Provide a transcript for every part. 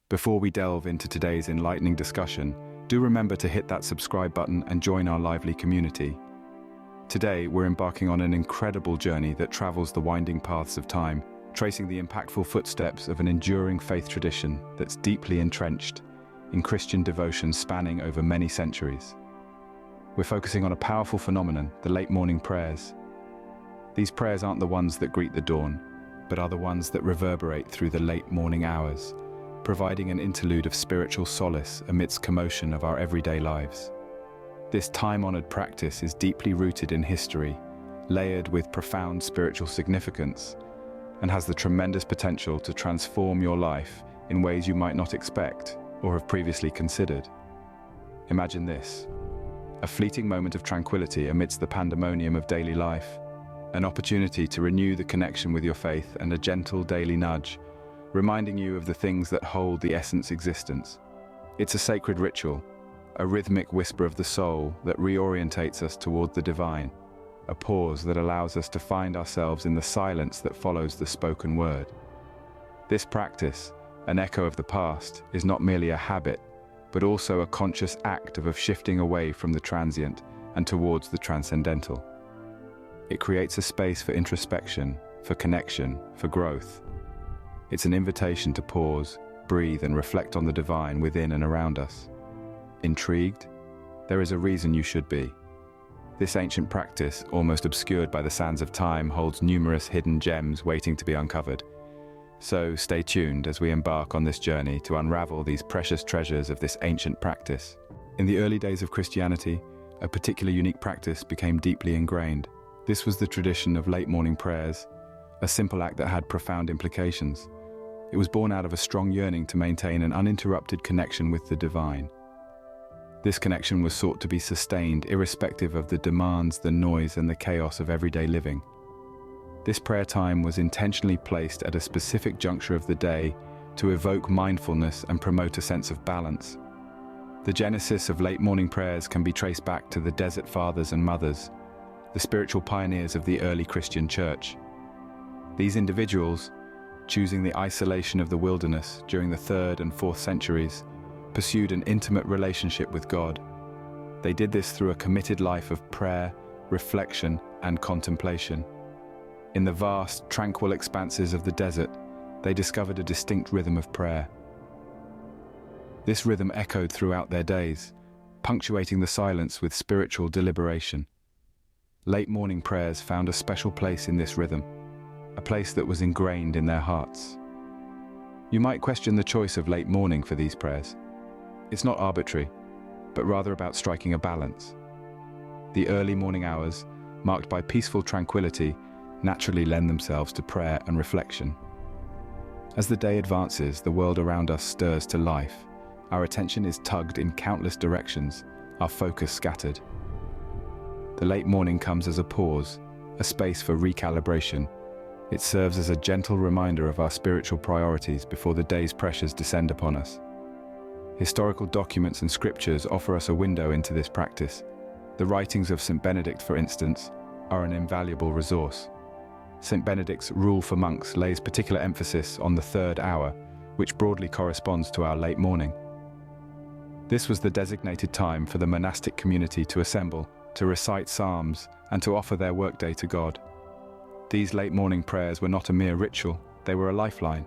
Before we delve into today's enlightening discussion, do remember to hit that subscribe button and join our lively community. Today, we're embarking on an incredible journey that travels the winding paths of time, tracing the impactful footsteps of an enduring faith tradition that's deeply entrenched in Christian devotion spanning over many centuries. We're focusing on a powerful phenomenon, the late morning prayers. These prayers aren't the ones that greet the dawn, but are the ones that reverberate through the late morning hours, providing an interlude of spiritual solace amidst commotion of our everyday lives. This time-honored practice is deeply rooted in history, layered with profound spiritual significance, and has the tremendous potential to transform your life in ways you might not expect or have previously considered. Imagine this: a fleeting moment of tranquility amidst the pandemonium of daily life, an opportunity to renew the connection with your faith, and a gentle daily nudge, reminding you of the things that hold the essence existence. It's a sacred ritual, a rhythmic whisper of the soul that reorientates us toward the divine, a pause that allows us to find ourselves in the silence that follows the spoken word. This practice, an echo of the past, is not merely a habit, but also a conscious act of shifting away from the transient and towards the transcendental. It creates a space for introspection, for connection, for growth. It's an invitation to pause, breathe, and reflect on the divine within and around us. Intrigued? There is a reason you should be. This ancient practice, almost obscured by the sands of time, holds numerous hidden gems waiting to be uncovered. So stay tuned as we embark on this journey to unravel these precious treasures of this ancient practice. In the early days of Christianity, a particular unique practice became deeply ingrained. This was the tradition of late morning prayers, a simple act that had profound implications. It was born out of a strong yearning to maintain an uninterrupted connection with the divine. This connection was sought to be sustained irrespective of the demands, the noise, and the chaos of everyday living. This prayer time was intentionally placed at a specific juncture of the day to evoke mindfulness and promote a sense of balance. The genesis of late morning prayers can be traced back to the Desert Fathers and Mothers, the spiritual pioneers of the early Christian church. These individuals, choosing the isolation of the wilderness during the 3rd and 4th centuries, pursued an intimate relationship with God. They did this through a committed life of prayer, reflection, and contemplation. In the vast, tranquil expanses of the desert, they discovered a distinct rhythm of prayer. This rhythm echoed throughout their days, punctuating the silence with spiritual deliberation. Late morning prayers found a special place in this rhythm, a place that was ingrained in their hearts. You might question the choice of late morning for these prayers. It's not arbitrary, but rather about striking a balance. The early morning hours, marked by peaceful tranquility, naturally lend themselves to prayer and reflection. As the day advances, the world around us stirs to life. Our attention is tugged in countless directions, our focus scattered. The late morning comes as a pause, a space for recalibration. It serves as a gentle reminder of our spiritual priorities before the day's pressures descend upon us. Historical documents and scriptures offer us a window into this practice. The writings of St. Benedict, for instance, are an invaluable resource. St. Benedict's Rule for Monks lays particular emphasis on the 3rd hour, which broadly corresponds to our late morning. This was the designated time for the monastic community to assemble, to recite psalms, and to offer their workday to God. These late morning prayers were not a mere ritual, they were a lifeline.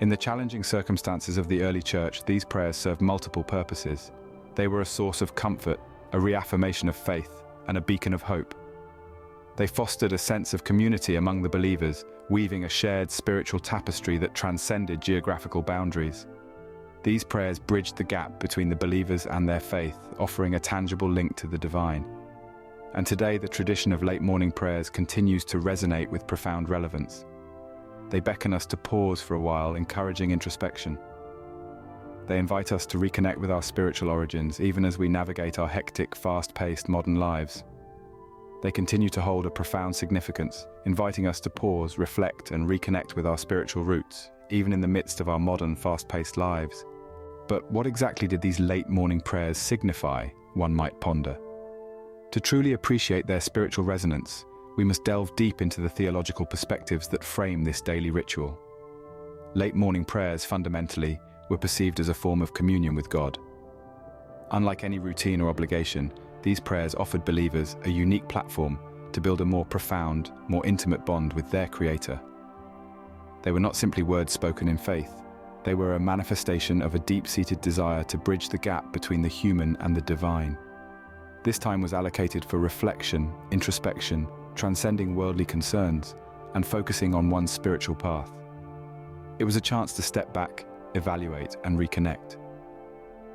In the challenging circumstances of the early church, these prayers served multiple purposes. They were a source of comfort, a reaffirmation of faith, and a beacon of hope. They fostered a sense of community among the believers, weaving a shared spiritual tapestry that transcended geographical boundaries. These prayers bridged the gap between the believers and their faith, offering a tangible link to the divine. And today, the tradition of late morning prayers continues to resonate with profound relevance. They beckon us to pause for a while, encouraging introspection. They invite us to reconnect with our spiritual origins, even as we navigate our hectic, fast-paced modern lives. They continue to hold a profound significance, inviting us to pause, reflect, and reconnect with our spiritual roots, even in the midst of our modern, fast-paced lives. But what exactly did these late morning prayers signify, one might ponder? To truly appreciate their spiritual resonance, we must delve deep into the theological perspectives that frame this daily ritual. Late morning prayers fundamentally were perceived as a form of communion with God. Unlike any routine or obligation, these prayers offered believers a unique platform to build a more profound, more intimate bond with their Creator. They were not simply words spoken in faith. They were a manifestation of a deep-seated desire to bridge the gap between the human and the divine. This time was allocated for reflection, introspection, transcending worldly concerns, and focusing on one's spiritual path. It was a chance to step back, evaluate, and reconnect.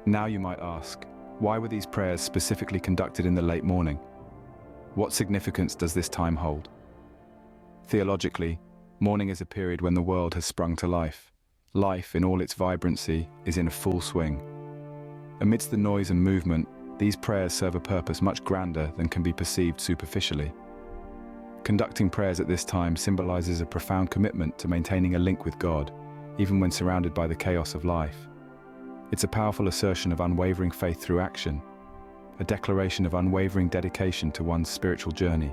Now you might ask, why were these prayers specifically conducted in the late morning? What significance does this time hold? Theologically, morning is a period when the world has sprung to life. Life, in all its vibrancy, is in full swing. Amidst the noise and movement, these prayers serve a purpose much grander than can be perceived superficially. Conducting prayers at this time symbolizes a profound commitment to maintaining a link with God, even when surrounded by the chaos of life. It's a powerful assertion of unwavering faith through action, a declaration of unwavering dedication to one's spiritual journey.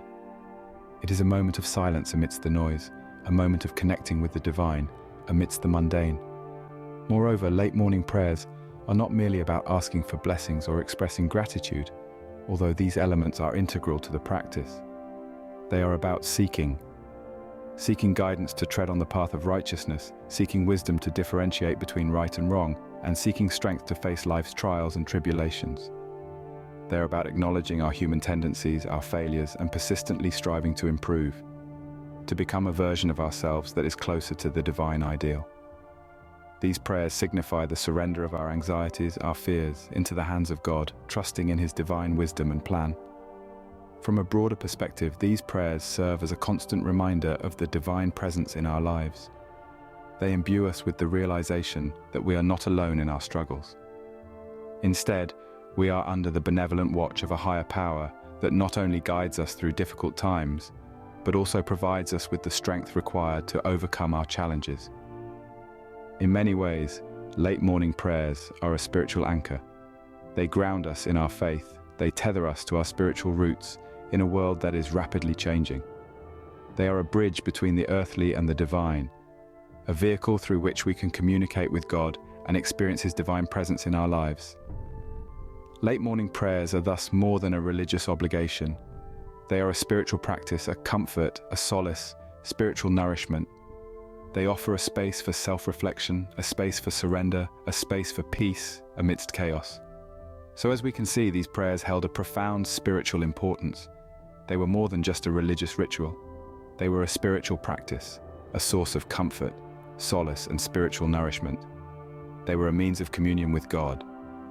It is a moment of silence amidst the noise, a moment of connecting with the divine amidst the mundane. Moreover, late morning prayers are not merely about asking for blessings or expressing gratitude, although these elements are integral to the practice. They are about seeking guidance to tread on the path of righteousness, seeking wisdom to differentiate between right and wrong, and seeking strength to face life's trials and tribulations. They're about acknowledging our human tendencies, our failures, and persistently striving to improve, to become a version of ourselves that is closer to the divine ideal. These prayers signify the surrender of our anxieties, our fears, into the hands of God, trusting in His divine wisdom and plan. From a broader perspective, these prayers serve as a constant reminder of the divine presence in our lives. They imbue us with the realization that we are not alone in our struggles. Instead, we are under the benevolent watch of a higher power that not only guides us through difficult times, but also provides us with the strength required to overcome our challenges. In many ways, late morning prayers are a spiritual anchor. They ground us in our faith. They tether us to our spiritual roots in a world that is rapidly changing. They are a bridge between the earthly and the divine, a vehicle through which we can communicate with God and experience His divine presence in our lives. Late morning prayers are thus more than a religious obligation. They are a spiritual practice, a comfort, a solace, spiritual nourishment. They offer a space for self-reflection, a space for surrender, a space for peace amidst chaos. So as we can see, these prayers held a profound spiritual importance. They were more than just a religious ritual. They were a spiritual practice, a source of comfort, solace, and spiritual nourishment. They were a means of communion with God,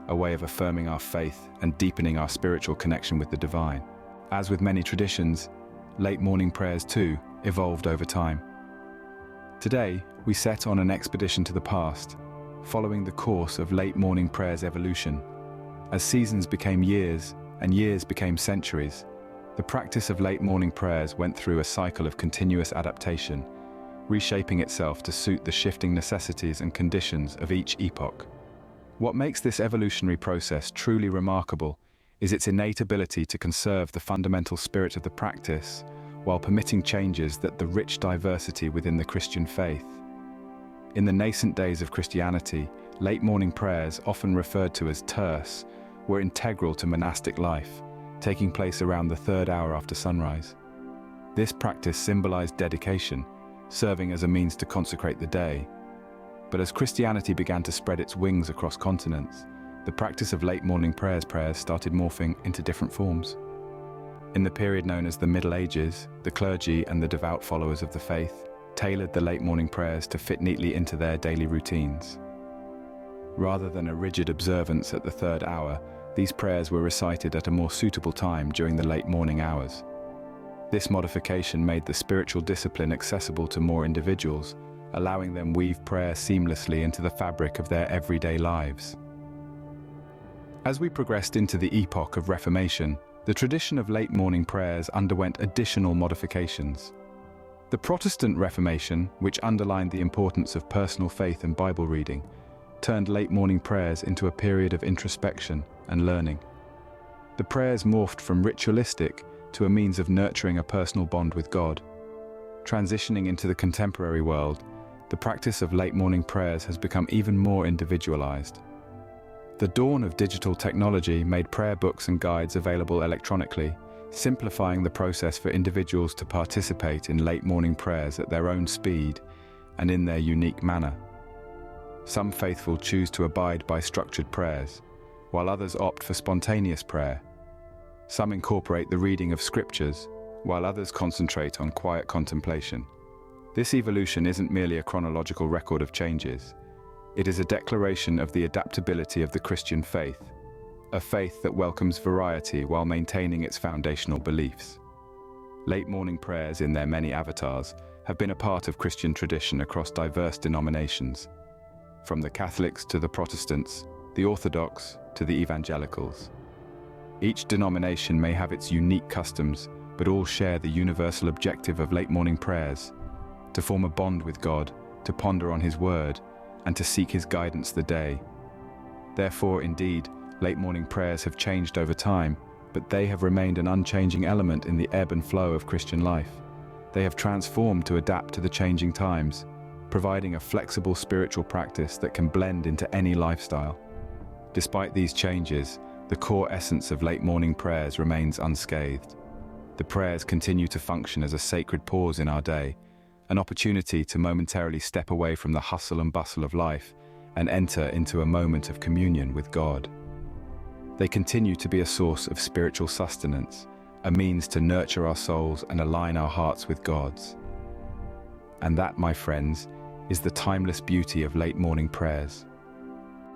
a way of affirming our faith and deepening our spiritual connection with the divine. As with many traditions, late morning prayers too evolved over time. Today, we set on an expedition to the past, following the course of late morning prayers' evolution. As seasons became years and years became centuries, the practice of late morning prayers went through a cycle of continuous adaptation, reshaping itself to suit the shifting necessities and conditions of each epoch. What makes this evolutionary process truly remarkable is its innate ability to conserve the fundamental spirit of the practice while permitting changes that the rich diversity within the Christian faith. In the nascent days of Christianity, late morning prayers, often referred to as terce, were integral to monastic life, taking place around the third hour after sunrise. This practice symbolized dedication, serving as a means to consecrate the day. But as Christianity began to spread its wings across continents, the practice of late morning prayers started morphing into different forms. In the period known as the Middle Ages, the clergy and the devout followers of the faith tailored the late morning prayers to fit neatly into their daily routines. Rather than a rigid observance at the third hour, these prayers were recited at a more suitable time during the late morning hours. This modification made the spiritual discipline accessible to more individuals, allowing them weave prayer seamlessly into the fabric of their everyday lives. As we progressed into the epoch of Reformation, the tradition of late morning prayers underwent additional modifications. The Protestant Reformation, which underlined the importance of personal faith and Bible reading, turned late morning prayers into a period of introspection and learning. The prayers morphed from ritualistic to a means of nurturing a personal bond with God. Transitioning into the contemporary world, the practice of late morning prayers has become even more individualized. The dawn of digital technology made prayer books and guides available electronically, simplifying the process for individuals to participate in late morning prayers at their own speed and in their unique manner. Some faithful choose to abide by structured prayers, while others opt for spontaneous prayer. Some incorporate the reading of scriptures, while others concentrate on quiet contemplation. This evolution isn't merely a chronological record of changes. It is a declaration of the adaptability of the Christian faith, a faith that welcomes variety while maintaining its foundational beliefs. Late morning prayers in their many avatars have been a part of Christian tradition across diverse denominations, from the Catholics to the Protestants, the Orthodox to the Evangelicals. Each denomination may have its unique customs, but all share the universal objective of late morning prayers: to form a bond with God, to ponder on His Word, and to seek His guidance the day. Therefore, indeed, late morning prayers have changed over time, but they have remained an unchanging element in the ebb and flow of Christian life. They have transformed to adapt to the changing times, providing a flexible spiritual practice that can blend into any lifestyle. Despite these changes, the core essence of late morning prayers remains unscathed. The prayers continue to function as a sacred pause in our day, an opportunity to momentarily step away from the hustle and bustle of life and enter into a moment of communion with God. They continue to be a source of spiritual sustenance, a means to nurture our souls and align our hearts with God's. And that, my friends, is the timeless beauty of late morning prayers.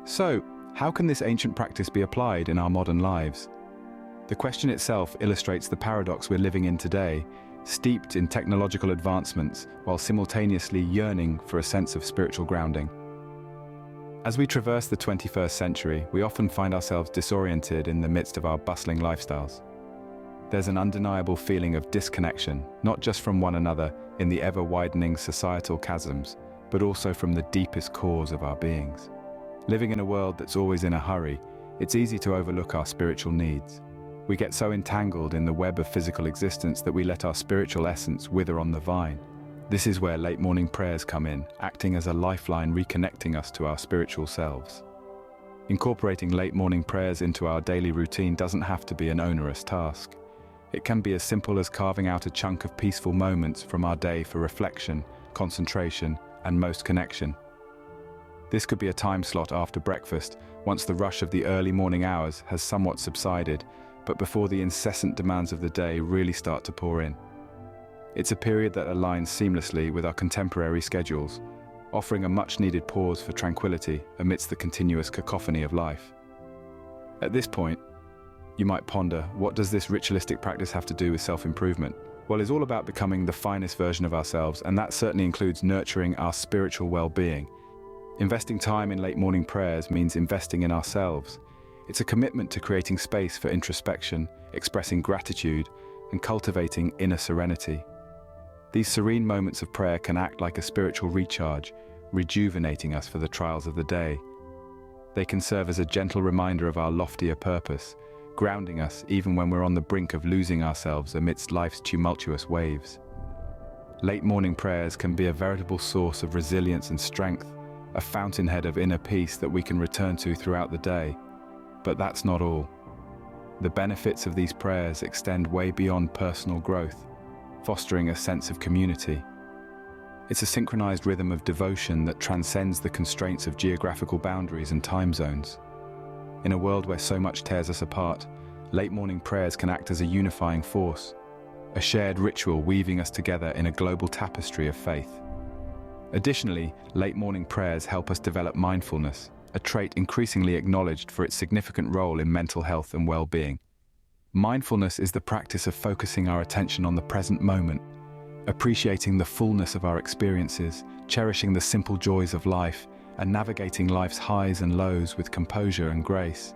So, how can this ancient practice be applied in our modern lives? The question itself illustrates the paradox we're living in today, steeped in technological advancements while simultaneously yearning for a sense of spiritual grounding. As we traverse the 21st century, we often find ourselves disoriented in the midst of our bustling lifestyles. There's an undeniable feeling of disconnection, not just from one another in the ever-widening societal chasms, but also from the deepest cores of our beings. Living in a world that's always in a hurry, it's easy to overlook our spiritual needs. We get so entangled in the web of physical existence that we let our spiritual essence wither on the vine. This is where late morning prayers come in, acting as a lifeline reconnecting us to our spiritual selves. Incorporating late morning prayers into our daily routine doesn't have to be an onerous task. It can be as simple as carving out a chunk of peaceful moments from our day for reflection, concentration, and most connection. This could be a time slot after breakfast, once the rush of the early morning hours has somewhat subsided, but before the incessant demands of the day really start to pour in. It's a period that aligns seamlessly with our contemporary schedules, offering a much-needed pause for tranquility amidst the continuous cacophony of life. At this point, you might ponder, what does this ritualistic practice have to do with self-improvement? Well, it's all about becoming the finest version of ourselves, and that certainly includes nurturing our spiritual well-being. Investing time in late morning prayers means investing in ourselves. It's a commitment to creating space for introspection, expressing gratitude, and cultivating inner serenity. These serene moments of prayer can act like a spiritual recharge, rejuvenating us for the trials of the day. They can serve as a gentle reminder of our loftier purpose, grounding us even when we're on the brink of losing ourselves amidst life's tumultuous waves. Late morning prayers can be a veritable source of resilience and strength, a fountainhead of inner peace that we can return to throughout the day. But that's not all. The benefits of these prayers extend way beyond personal growth, fostering a sense of community. It's a synchronized rhythm of devotion that transcends the constraints of geographical boundaries and time zones. In a world where so much tears us apart, late morning prayers can act as a unifying force, a shared ritual weaving us together in a global tapestry of faith. Additionally, late morning prayers help us develop mindfulness, a trait increasingly acknowledged for its significant role in mental health and well-being. Mindfulness is the practice of focusing our attention on the present moment, appreciating the fullness of our experiences, cherishing the simple joys of life, and navigating life's highs and lows with composure and grace.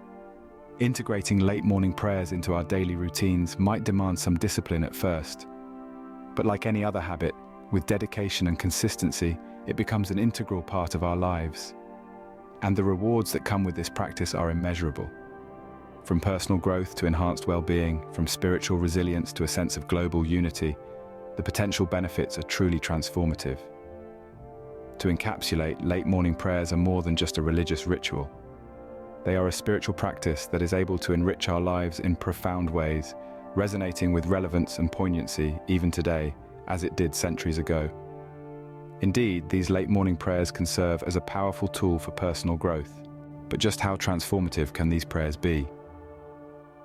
Integrating late morning prayers into our daily routines might demand some discipline at first. But like any other habit, with dedication and consistency, it becomes an integral part of our lives. And the rewards that come with this practice are immeasurable. From personal growth to enhanced well-being, from spiritual resilience to a sense of global unity, the potential benefits are truly transformative. To encapsulate, late morning prayers are more than just a religious ritual. They are a spiritual practice that is able to enrich our lives in profound ways, resonating with relevance and poignancy even today, as it did centuries ago. Indeed, these late morning prayers can serve as a powerful tool for personal growth. But just how transformative can these prayers be?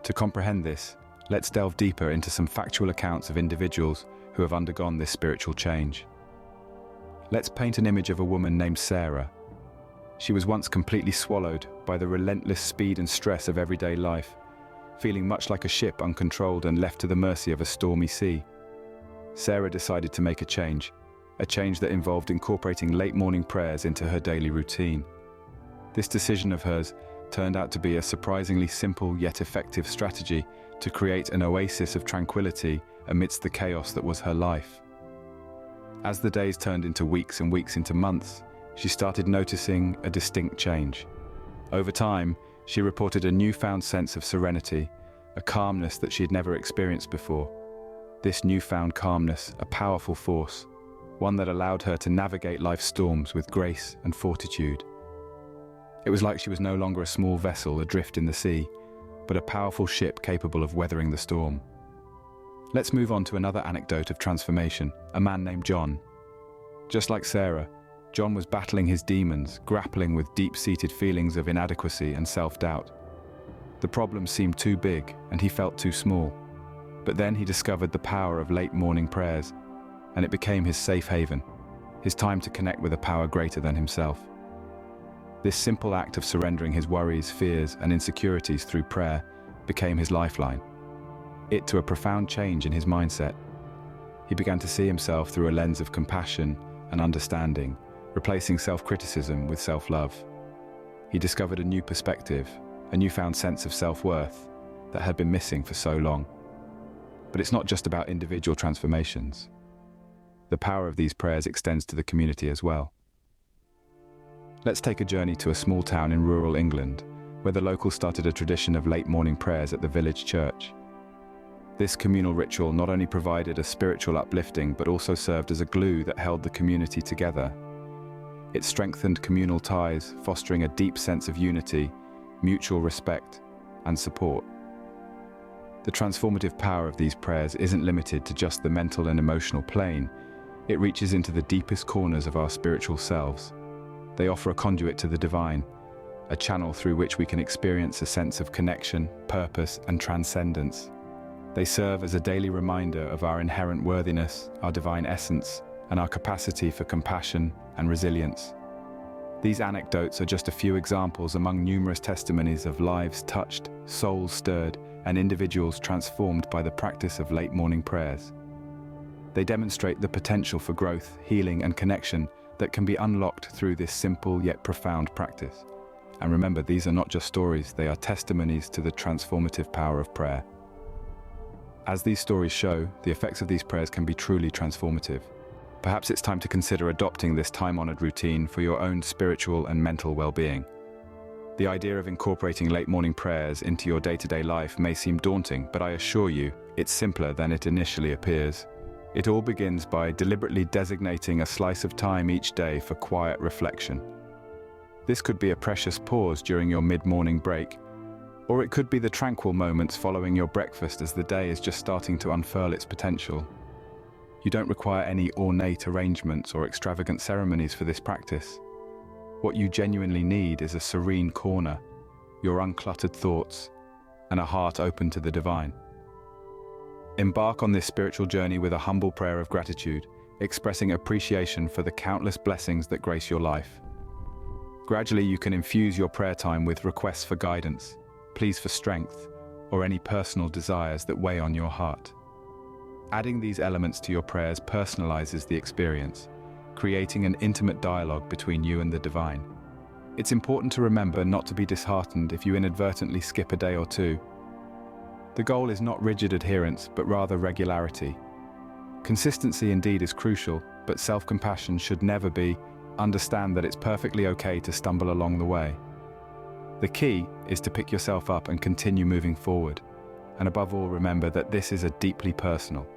To comprehend this, let's delve deeper into some factual accounts of individuals who have undergone this spiritual change. Let's paint an image of a woman named Sarah. She was once completely swallowed by the relentless speed and stress of everyday life, feeling much like a ship uncontrolled and left to the mercy of a stormy sea. Sarah decided to make a change that involved incorporating late morning prayers into her daily routine. This decision of hers turned out to be a surprisingly simple yet effective strategy to create an oasis of tranquility amidst the chaos that was her life. As the days turned into weeks and weeks into months, she started noticing a distinct change. Over time, she reported a newfound sense of serenity, a calmness that she had never experienced before. This newfound calmness, a powerful force, one that allowed her to navigate life's storms with grace and fortitude. It was like she was no longer a small vessel adrift in the sea, but a powerful ship capable of weathering the storm. Let's move on to another anecdote of transformation, a man named John. Just like Sarah, John was battling his demons, grappling with deep-seated feelings of inadequacy and self-doubt. The problem seemed too big, and he felt too small. But then he discovered the power of late morning prayers, and it became his safe haven, his time to connect with a power greater than himself. This simple act of surrendering his worries, fears, and insecurities through prayer became his lifeline. It to a profound change in his mindset. He began to see himself through a lens of compassion and understanding, replacing self-criticism with self-love. He discovered a new perspective, a newfound sense of self-worth that had been missing for so long. But it's not just about individual transformations. The power of these prayers extends to the community as well. Let's take a journey to a small town in rural England, where the locals started a tradition of late morning prayers at the village church. This communal ritual not only provided a spiritual uplifting, but also served as a glue that held the community together. It strengthened communal ties, fostering a deep sense of unity, mutual respect, and support. The transformative power of these prayers isn't limited to just the mental and emotional plane. It reaches into the deepest corners of our spiritual selves. They offer a conduit to the divine, a channel through which we can experience a sense of connection, purpose, and transcendence. They serve as a daily reminder of our inherent worthiness, our divine essence, and our capacity for compassion and resilience. These anecdotes are just a few examples among numerous testimonies of lives touched, souls stirred, and individuals transformed by the practice of late morning prayers. They demonstrate the potential for growth, healing, and connection that can be unlocked through this simple yet profound practice. And remember, these are not just stories, they are testimonies to the transformative power of prayer. As these stories show, the effects of these prayers can be truly transformative. Perhaps it's time to consider adopting this time-honored routine for your own spiritual and mental well-being. The idea of incorporating late morning prayers into your day-to-day life may seem daunting, but I assure you, it's simpler than it initially appears. It all begins by deliberately designating a slice of time each day for quiet reflection. This could be a precious pause during your mid-morning break, or it could be the tranquil moments following your breakfast as the day is just starting to unfurl its potential. You don't require any ornate arrangements or extravagant ceremonies for this practice. What you genuinely need is a serene corner, your uncluttered thoughts, and a heart open to the divine. Embark on this spiritual journey with a humble prayer of gratitude, expressing appreciation for the countless blessings that grace your life. Gradually, you can infuse your prayer time with requests for guidance, pleas for strength, or any personal desires that weigh on your heart. Adding these elements to your prayers personalizes the experience, creating an intimate dialogue between you and the divine. It's important to remember not to be disheartened if you inadvertently skip a day or two. The goal is not rigid adherence, but rather regularity. Consistency indeed is crucial, but self-compassion should never be. Understand that it's perfectly okay to stumble along the way. The key is to pick yourself up and continue moving forward. And above all, remember that this is a deeply personal.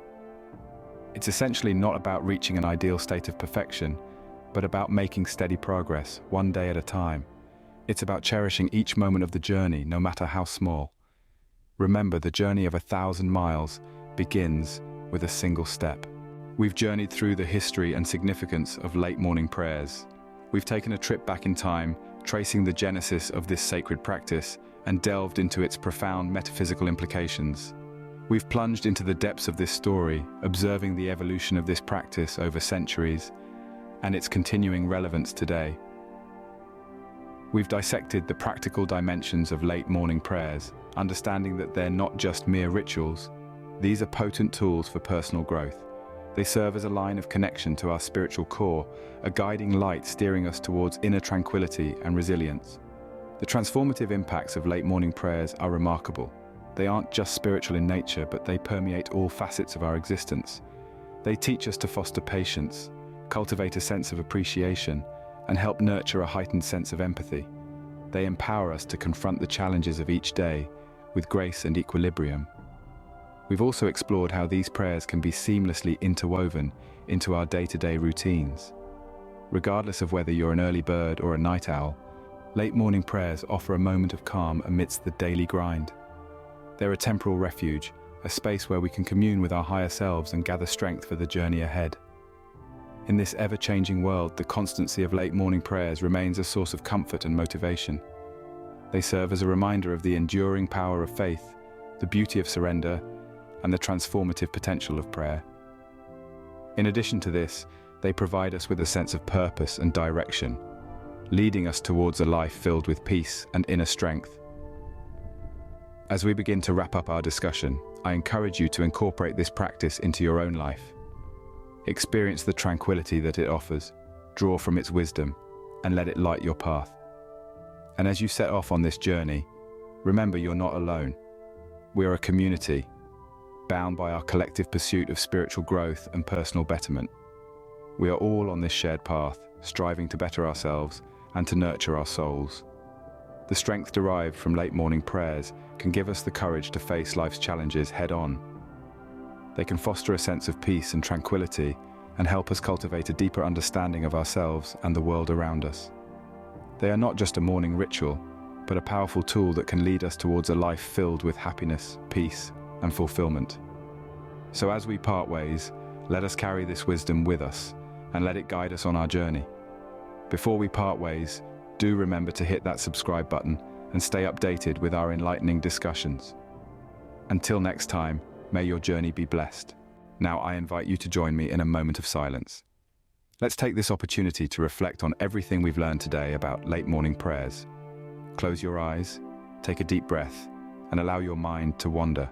It's essentially not about reaching an ideal state of perfection, but about making steady progress, one day at a time. It's about cherishing each moment of the journey, no matter how small. Remember, the journey of 1,000 miles begins with a single step. We've journeyed through the history and significance of late morning prayers. We've taken a trip back in time, tracing the genesis of this sacred practice and delved into its profound metaphysical implications. We've plunged into the depths of this story, observing the evolution of this practice over centuries and its continuing relevance today. We've dissected the practical dimensions of late morning prayers, understanding that they're not just mere rituals. These are potent tools for personal growth. They serve as a line of connection to our spiritual core, a guiding light steering us towards inner tranquility and resilience. The transformative impacts of late morning prayers are remarkable. They aren't just spiritual in nature, but they permeate all facets of our existence. They teach us to foster patience, cultivate a sense of appreciation, and help nurture a heightened sense of empathy. They empower us to confront the challenges of each day with grace and equilibrium. We've also explored how these prayers can be seamlessly interwoven into our day-to-day routines. Regardless of whether you're an early bird or a night owl, late morning prayers offer a moment of calm amidst the daily grind. They're a temporal refuge, a space where we can commune with our higher selves and gather strength for the journey ahead. In this ever-changing world, the constancy of late morning prayers remains a source of comfort and motivation. They serve as a reminder of the enduring power of faith, the beauty of surrender, and the transformative potential of prayer. In addition to this, they provide us with a sense of purpose and direction, leading us towards a life filled with peace and inner strength. As we begin to wrap up our discussion, I encourage you to incorporate this practice into your own life. Experience the tranquility that it offers, draw from its wisdom, and let it light your path. And as you set off on this journey, remember you're not alone. We are a community, bound by our collective pursuit of spiritual growth and personal betterment. We are all on this shared path, striving to better ourselves and to nurture our souls. The strength derived from late morning prayers can give us the courage to face life's challenges head-on. They can foster a sense of peace and tranquility and help us cultivate a deeper understanding of ourselves and the world around us. They are not just a morning ritual, but a powerful tool that can lead us towards a life filled with happiness, peace, and fulfillment. So as we part ways, let us carry this wisdom with us and let it guide us on our journey. Before we part ways, do remember to hit that subscribe button and stay updated with our enlightening discussions. Until next time, may your journey be blessed. Now I invite you to join me in a moment of silence. Let's take this opportunity to reflect on everything we've learned today about late morning prayers. Close your eyes, take a deep breath, and allow your mind to wander.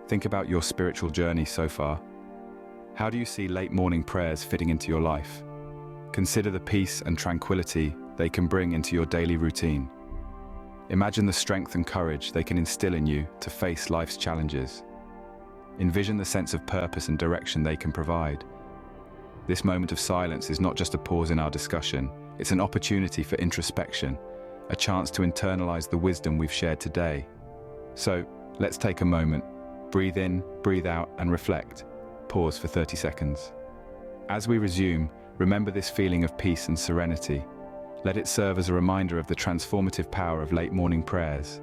Think about your spiritual journey so far. How do you see late morning prayers fitting into your life? Consider the peace and tranquility they can bring into your daily routine. Imagine the strength and courage they can instill in you to face life's challenges. Envision the sense of purpose and direction they can provide. This moment of silence is not just a pause in our discussion, it's an opportunity for introspection, a chance to internalize the wisdom we've shared today. So, let's take a moment, breathe in, breathe out, and reflect. Pause for 30 seconds. As we resume, remember this feeling of peace and serenity. Let it serve as a reminder of the transformative power of late morning prayers.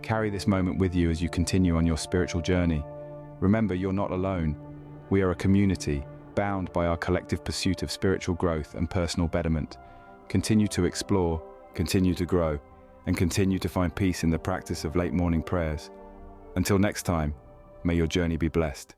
Carry this moment with you as you continue on your spiritual journey. Remember, you're not alone. We are a community, bound by our collective pursuit of spiritual growth and personal betterment. Continue to explore, continue to grow, and continue to find peace in the practice of late morning prayers. Until next time, may your journey be blessed.